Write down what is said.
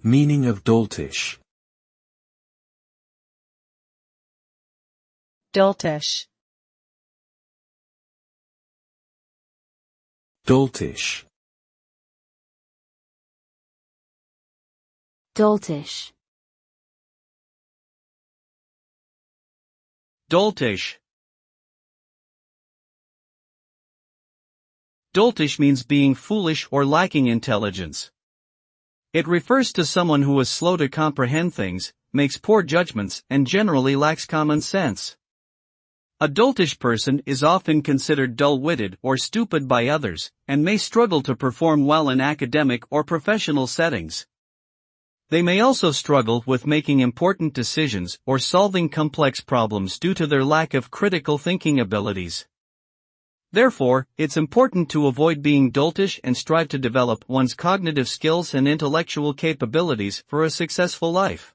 Meaning of doltish. Doltish. Doltish. Doltish. Doltish. Doltish means being foolish or lacking intelligence. It refers to someone who is slow to comprehend things, makes poor judgments, and generally lacks common sense. A doltish person is often considered dull-witted or stupid by others, and may struggle to perform well in academic or professional settings. They may also struggle with making important decisions or solving complex problems due to their lack of critical thinking abilities. Therefore, it's important to avoid being doltish and strive to develop one's cognitive skills and intellectual capabilities for a successful life.